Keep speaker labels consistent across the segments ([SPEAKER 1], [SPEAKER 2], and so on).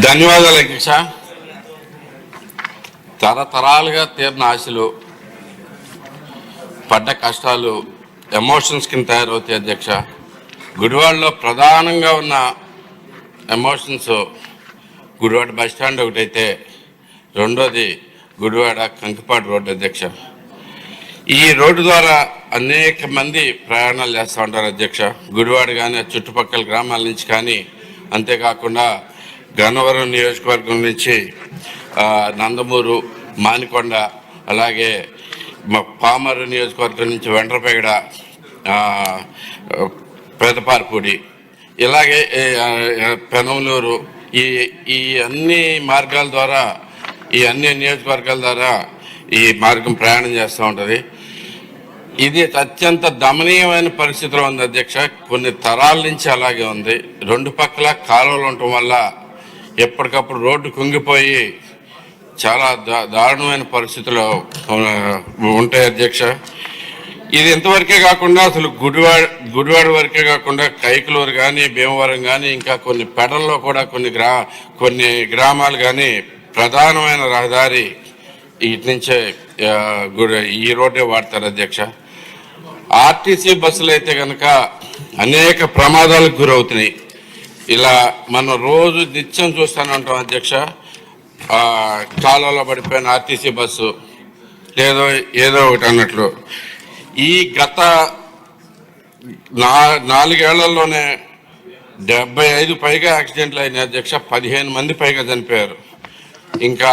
[SPEAKER 1] ధన్యవాదాలు అధ్యక్ష. తరతరాలుగా తీరిన ఆశలు, పడ్డ కష్టాలు ఎమోషన్స్ కింద తయారవుతాయి అధ్యక్ష. గుడివాడలో ప్రధానంగా ఉన్న ఎమోషన్స్ గుడివాడ బస్ స్టాండ్ ఒకటైతే, రెండోది గుడివాడ కంకిపాడు రోడ్డు అధ్యక్ష. ఈ రోడ్డు ద్వారా అనేక మంది ప్రయాణాలు చేస్తూ ఉంటారు అధ్యక్ష. గుడివాడ కానీ చుట్టుపక్కల గ్రామాల నుంచి కానీ, అంతేకాకుండా గన్నవరం నియోజకవర్గం నుంచి నందమూరు, మానికొండ, అలాగే పామరు నియోజకవర్గం నుంచి వెంట్రపేగడ, పెదపార్పూడి, ఇలాగే పెనమలూరు, ఈ అన్ని మార్గాల ద్వారా, ఈ అన్ని నియోజకవర్గాల ద్వారా ఈ మార్గం ప్రయాణం చేస్తూ ఉంటుంది. ఇది అత్యంత దమనీయమైన పరిస్థితిలో ఉంది అధ్యక్ష. కొన్ని తరాల నుంచి అలాగే ఉంది. రెండు పక్కల కాలువలు ఉండటం వల్ల ఎప్పటికప్పుడు రోడ్డు కుంగిపోయి చాలా దారుణమైన పరిస్థితుల్లో ఉంటాయి అధ్యక్ష. ఇది ఇంతవరకే కాకుండా అసలు గుడివాడ వరకే కాకుండా కైకలూరు కానీ, భీమవరం కానీ, ఇంకా కొన్ని పెడల్లో కూడా కొన్ని గ్రామాలు కానీ ప్రధానమైన రహదారి ఇటు నుంచే ఈ రోడ్డే వాడతారు అధ్యక్ష. ఆర్టీసీ బస్సులు అయితే కనుక అనేక ప్రమాదాలకు గురవుతున్నాయి. ఇలా మనం రోజు నిత్యం చూస్తూనే ఉంటాం అధ్యక్ష. కాలువలో పడిపోయిన ఆర్టీసీ బస్సు ఏదో ఒకటి అన్నట్లు. ఈ గత 4 ఏళ్లలోనే 75 పైగా యాక్సిడెంట్లు అయినాయి అధ్యక్ష. 15 మంది పైగా చనిపోయారు. ఇంకా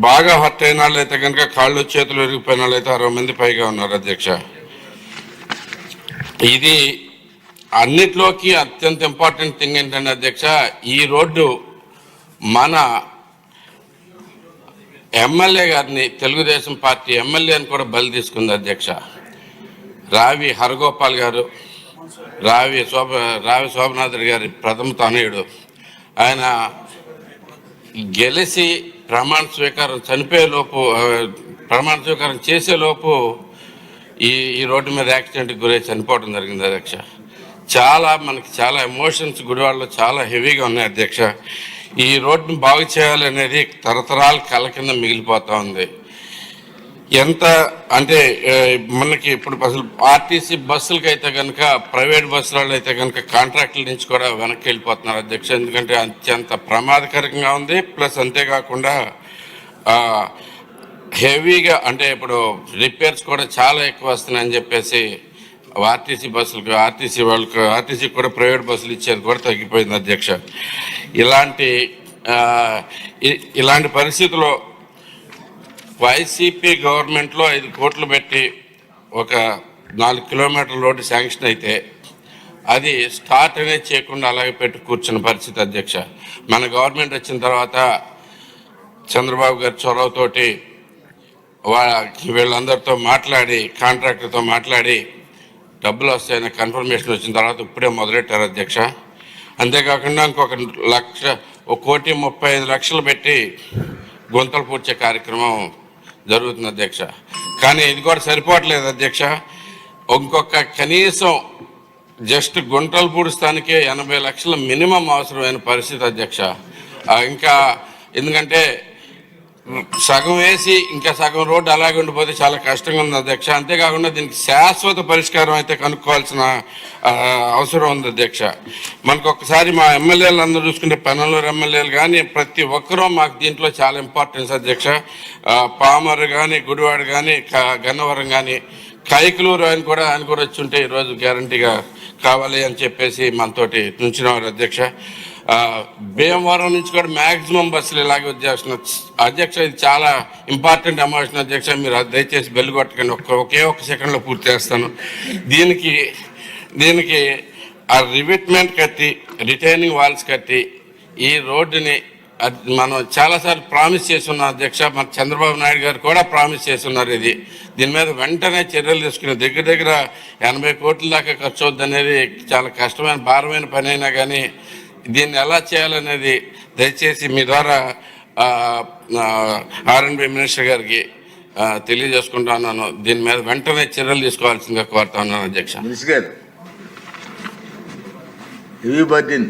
[SPEAKER 1] బాగా హర్ట్ అయిన వాళ్ళు అయితే కనుక, కాళ్ళు చేతులు విరిగిపోయిన వాళ్ళు అయితే 60 మంది పైగా ఉన్నారు అధ్యక్ష. ఇది అన్నిట్లోకి అత్యంత ఇంపార్టెంట్ థింగ్ ఏంటంటే అధ్యక్ష, ఈ రోడ్డు మన ఎమ్మెల్యే గారిని, తెలుగుదేశం పార్టీ ఎమ్మెల్యేని కూడా బలి తీసుకుంది అధ్యక్ష. రావి హరగోపాల్ గారు, రావి శోభనాథుడి గారి ప్రథమ తనయుడు. ఆయన గెలిచి ప్రమాణ స్వీకారం చేసేలోపు ఈ రోడ్డు మీద యాక్సిడెంట్కి గురై చనిపోవడం జరిగింది అధ్యక్ష. మనకి చాలా ఎమోషన్స్ గుడివాడలో చాలా హెవీగా ఉన్నాయి అధ్యక్ష. ఈ రోడ్డును బాగు చేయాలనేది తరతరాల కళ కింద మిగిలిపోతూ ఉంది. ఎంత అంటే మనకి ఇప్పుడు అసలు ఆర్టీసీ బస్సులకి అయితే కనుక, ప్రైవేట్ బస్సులలో అయితే కనుక కాంట్రాక్టుల నుంచి కూడా వెనక్కి వెళ్ళిపోతున్నారు అధ్యక్ష. ఎందుకంటే అత్యంత ప్రమాదకరంగా ఉంది. ప్లస్ అంతేకాకుండా హెవీగా అంటే ఇప్పుడు రిపేర్స్ కూడా చాలా ఎక్కువ వస్తున్నాయని చెప్పేసి ఆర్టీసీ కూడా ప్రైవేట్ బస్సులు ఇచ్చేది కూడా తగ్గిపోయింది అధ్యక్ష. ఇలాంటి పరిస్థితుల్లో వైసీపీ గవర్నమెంట్లో 5 కోట్లు పెట్టి ఒక 4 కిలోమీటర్ల రోడ్డు శాంక్షన్ అయితే అది స్టార్ట్ అనేది చేయకుండా అలాగే పెట్టి కూర్చున్న పరిస్థితి అధ్యక్ష. మన గవర్నమెంట్ వచ్చిన తర్వాత చంద్రబాబు గారి చొరవతోటి వీళ్ళందరితో మాట్లాడి, కాంట్రాక్టర్తో మాట్లాడి డబ్బులు వస్తాయని కన్ఫర్మేషన్ వచ్చిన తర్వాత ఇప్పుడే మొదలెట్టారు అధ్యక్ష. అంతేకాకుండా ఇంకొక 1,35,00,000 పెట్టి గుంతలు పూడ్చే కార్యక్రమం జరుగుతుంది అధ్యక్ష. కానీ ఇది కూడా సరిపోవట్లేదు అధ్యక్ష. ఇంకొక కనీసం జస్ట్ గుంటలు పూడుస్తానికే 80 లక్షల మినిమం అవసరమైన పరిస్థితి అధ్యక్ష. ఇంకా ఎందుకంటే సగం వేసి ఇంకా సగం రోడ్డు అలాగే ఉండిపోతే చాలా కష్టంగా ఉంది అధ్యక్ష. అంతేకాకుండా దీనికి శాశ్వత పరిష్కారం అయితే కనుక్కోవాల్సిన అవసరం ఉంది అధ్యక్ష. మనకు ఒక్కసారి మా ఎమ్మెల్యేలు అందరూ చూసుకుంటే, పెనమలూరు ఎమ్మెల్యేలు కానీ ప్రతి ఒక్కరూ మాకు దీంట్లో చాలా ఇంపార్టెన్స్ అధ్యక్ష. పామరు కానీ, గుడివాడ కానీ, గన్నవరం కానీ, కైకలూరు ఆయన కూడా వచ్చి ఉంటే ఈరోజు గ్యారంటీగా కావాలి అని చెప్పేసి మనతోటి నుంచినవారు అధ్యక్ష. భీమవరం నుంచి కూడా మ్యాక్సిమం బస్సులు ఇలాగే వచ్చేస్తున్నారు అధ్యక్ష. ఇది చాలా ఇంపార్టెంట్ ఎమోషన్ అధ్యక్ష. మీరు దయచేసి బెల్లు కొట్టకండి, ఒకే ఒక్క సెకండ్లో పూర్తి చేస్తాను. దీనికి ఆ రివిట్మెంట్ కట్టి, రిటైనింగ్ వాల్స్ కట్టి ఈ రోడ్డుని మనం చాలాసార్లు ప్రామిస్ చేస్తున్నాం అధ్యక్ష. మన చంద్రబాబు నాయుడు గారు కూడా ప్రామిస్ చేస్తున్నారు. దీని మీద వెంటనే చర్యలు తీసుకుని దగ్గర 80 కోట్ల దాకా ఖర్చు అవుద్ది అనేది చాలా కష్టమైన, భారమైన పని అయినా కానీ దీన్ని ఎలా చేయాలనేది దయచేసి మీ ద్వారా R&B మినిస్టర్ గారికి తెలియజేసుకుంటున్నాను. దీని మీద వెంటనే చర్యలు తీసుకోవాల్సిందిగా కోరుతా ఉన్నాను అధ్యక్ష.
[SPEAKER 2] హిబీబద్దీన్.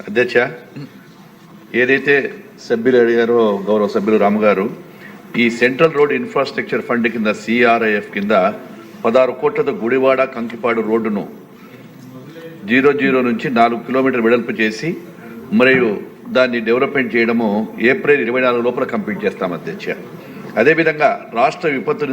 [SPEAKER 3] అధ్యక్ష, ఏదైతే సభ్యులు అడిగారో గౌరవ సభ్యులు రాము గారు, ఈ సెంట్రల్ రోడ్ ఇన్ఫ్రాస్ట్రక్చర్ ఫండ్ కింద CRIF కింద 16 కోట్లతో గుడివాడ కంకిపాడు రోడ్డును 00 నుంచి 4 కిలోమీటర్లు వెడల్పు చేసి మరియు దాన్ని డెవలప్మెంట్ చేయడము ఏప్రిల్ 24 లోపల కంప్లీట్ చేస్తాం అధ్యక్ష. అదేవిధంగా రాష్ట్ర విపత్తు